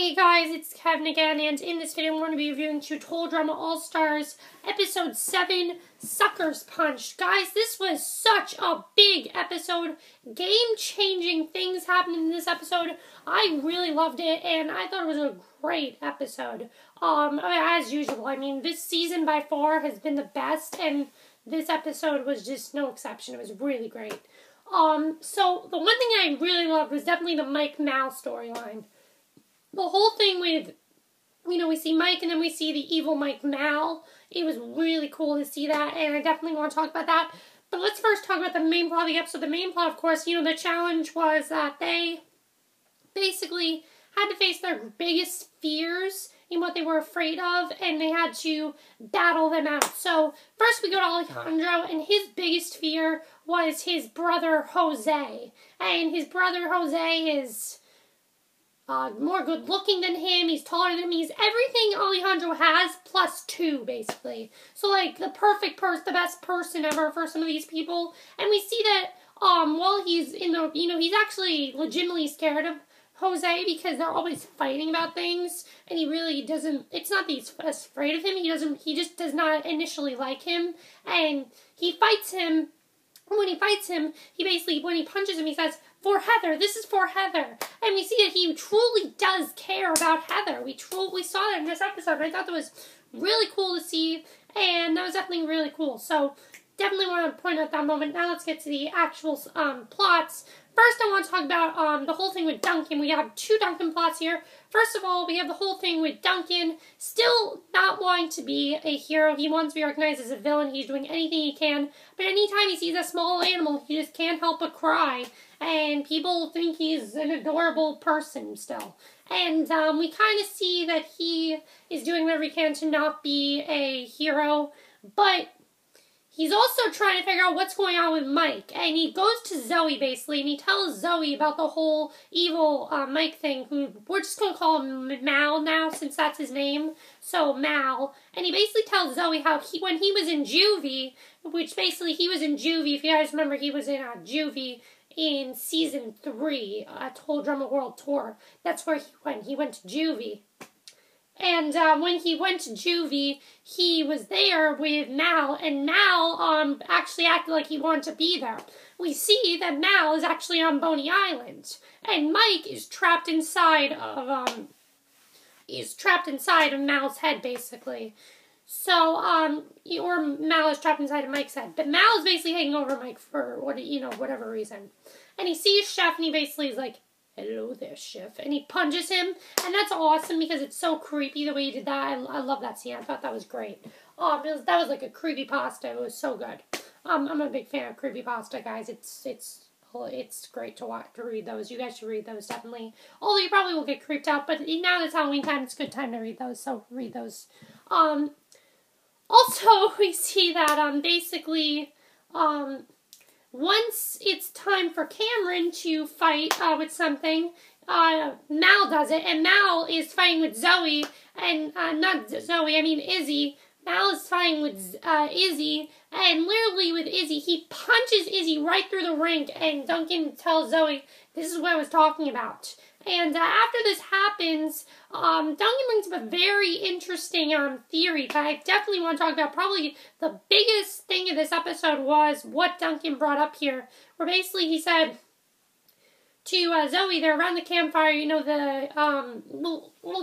Hey guys, it's Kevin again, and in this video I'm going to be reviewing Total Drama All-Stars Episode 7, Sucker's Punch. Guys, this was such a big episode. Game-changing things happened in this episode. I really loved it, and I thought it was a great episode. As usual, I mean, this season by far has been the best, and this episode was just no exception. It was really great. So the one thing I really loved was definitely the Mike-Mal storyline. The whole thing with, we see Mike and then we see the evil Mike-Mal. It was really cool to see that, and I definitely want to talk about that. But let's first talk about the main plot of the episode. The main plot, of course, the challenge was that they basically had to face their biggest fears and what they were afraid of, and they had to battle them out. So, first we go to Alejandro, and his biggest fear was his brother Jose. And his brother Jose is more good looking than him, he's taller than him, he's everything Alejandro has plus 2, basically. So, like, the perfect person, the best person ever for some of these people. And we see that, while he's in the, he's actually legitimately scared of Jose because they're always fighting about things, and he really doesn't, it's not that he's afraid of him, he just does not initially like him, and he fights him. When he fights him, he basically, when he punches him, he says, "For Heather, this is for Heather." And we see that he truly does care about Heather. We saw that in this episode, and I thought that was really cool to see, and that was definitely really cool. So, definitely want to point out that moment. Now let's get to the actual plots. First, I want to talk about the whole thing with Duncan. We have 2 Duncan plots here. First of all, we have the whole thing with Duncan still not wanting to be a hero. He wants to be recognized as a villain. He's doing anything he can. But anytime he sees a small animal, he just can't help but cry. And people think he's an adorable person still. And we kind of see that he is doing whatever he can to not be a hero. But he's also trying to figure out what's going on with Mike. And he goes to Zoe, basically, and he tells Zoe about the whole evil Mike thing, who we're just going to call him Mal now, since that's his name. So, Mal. And he basically tells Zoe how when he was in juvie, which basically he was in juvie, if you guys remember, he was in juvie in Season 3, Total Drama World Tour. That's where he went. He went to juvie. And when he went to juvie, he was there with Mal, and Mal actually acted like he wanted to be there. We see that Mal is actually on Boney Island, and Mike is trapped inside of Mal's head, basically. So or Mal is trapped inside of Mike's head, but Mal is basically hanging over Mike for whatever reason. And he sees Chef, and he basically is like, "Hello there, Chef," and he punches him, and that's awesome because it's so creepy the way he did that. I love that scene. I thought that was great. That was like a creepypasta. It was so good. I'm a big fan of creepypasta, guys. It's great to read those. You guys should read those, definitely. Although you probably will get creeped out, but now it's Halloween time. It's a good time to read those, so read those. Also, we see that basically once it's time for Cameron to fight with something, Mal does it, and Mal is fighting with Zoe, and, not Zoe, I mean Izzy. Mal is fighting with Izzy, and literally with Izzy, he punches Izzy right through the ring, and Duncan tells Zoe, "This is what I was talking about." And after this happens, Duncan brings up a very interesting theory that I definitely want to talk about. Probably the biggest thing of this episode was what Duncan brought up here, where basically he said to Zoe, they're around the campfire, we'll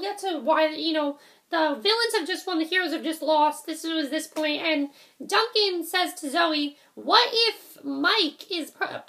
get to why, the villains have just won, the heroes have just lost. This was this point, and Duncan says to Zoe, "What if Mike is a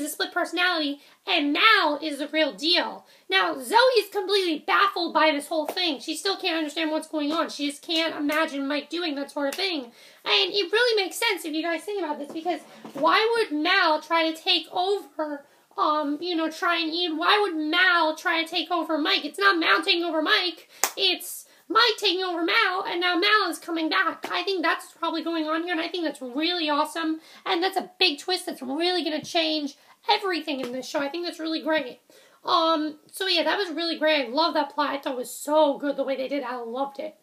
split personality, and Mal is the real deal?" Now, Zoe is completely baffled by this whole thing. She still can't understand what's going on. She just can't imagine Mike doing that sort of thing. And it really makes sense if you guys think about this, because why would Mal try to take over why would Mal try to take over Mike? It's not Mal taking over Mike, it's Mike taking over Mal, and now Mal is coming back. I think that's what's probably going on here, and I think that's really awesome, and that's a big twist that's really going to change everything in this show. I think that's really great. So yeah, that was really great. I love that plot. I thought it was so good the way they did it. I loved it.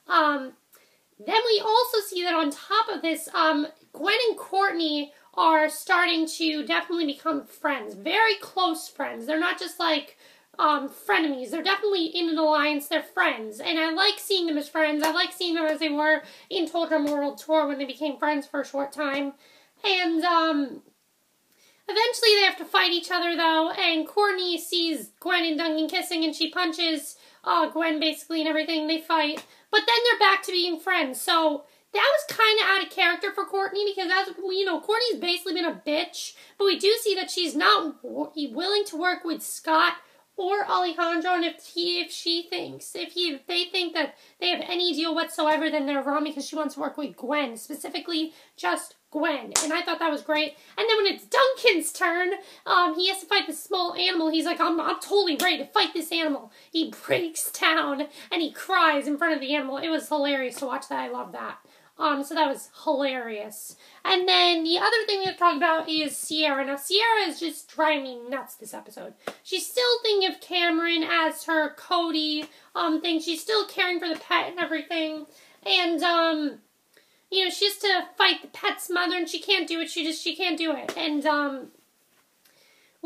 Then we also see that on top of this, Gwen and Courtney are starting to definitely become friends. Very close friends. They're not just like frenemies. They're definitely in an alliance. They're friends. And I like seeing them as friends. I like seeing them as they were in Total Drama World Tour when they became friends for a short time. And, eventually they have to fight each other, though, and Courtney sees Gwen and Duncan kissing, and she punches Gwen, basically, and everything. They fight. But then they're back to being friends, so that was kind of out of character for Courtney, because, as you know, Courtney's basically been a bitch, but we do see that she's not willing to work with Scott or Alejandro, and if they think that they have any deal whatsoever, then they're wrong, because she wants to work with Gwen, specifically just Gwen, and I thought that was great. And then when it's Duncan's turn, he has to fight this small animal. He's like, I'm totally ready to fight this animal. He breaks down, and he cries in front of the animal. It was hilarious to watch that. I love that. So that was hilarious. And then the other thing we have to talk about is Sierra. Now, Sierra is just driving me nuts this episode. She's still thinking of Cameron as her Cody thing. She's still caring for the pet and everything. And, you know, she has to fight the pet's mother, and she can't do it. She can't do it. And,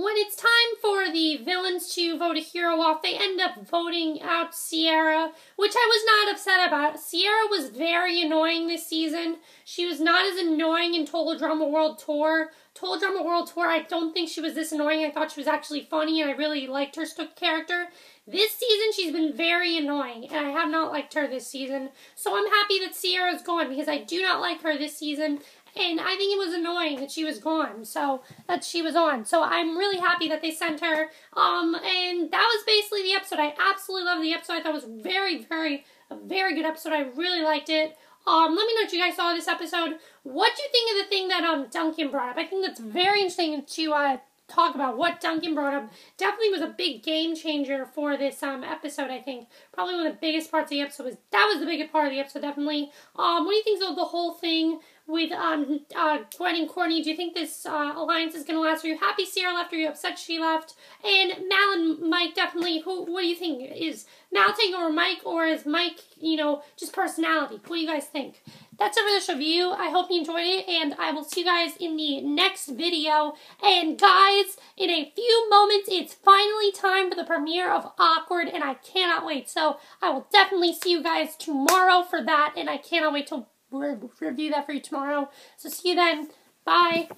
when it's time for the villains to vote a hero off, they end up voting out Sierra, which I was not upset about. Sierra was very annoying this season. She was not as annoying in Total Drama World Tour. Total Drama World Tour, I don't think she was this annoying. I thought she was actually funny, and I really liked her character. This season, she's been very annoying, and I have not liked her this season. So I'm happy that Sierra's gone, because I do not like her this season. And I think it was annoying that she was gone, so that she was on. So I'm really happy that they sent her. And that was basically the episode. I absolutely loved the episode. I thought it was a very good episode. I really liked it. Let me know what you guys saw of this episode. What do you think of the thing that Duncan brought up? I think that's very interesting to talk about what Duncan brought up. Definitely was a big game changer for this episode, I think. Probably one of the biggest parts of the episode that was the biggest part of the episode, definitely. What do you think of the whole thing with Gwen and Courtney? Do you think this alliance is going to last? Are you happy Sierra left? Are you upset she left? And Mal and Mike, definitely. What do you think? Is Mal taking over Mike, or is Mike, you know, just personality? What do you guys think? That's it for this review. I hope you enjoyed it, and I will see you guys in the next video. And guys, in a few moments, it's finally time for the premiere of Awkward, and I cannot wait. So I will definitely see you guys tomorrow for that, and I cannot wait to review that for you tomorrow. So see you then. Bye.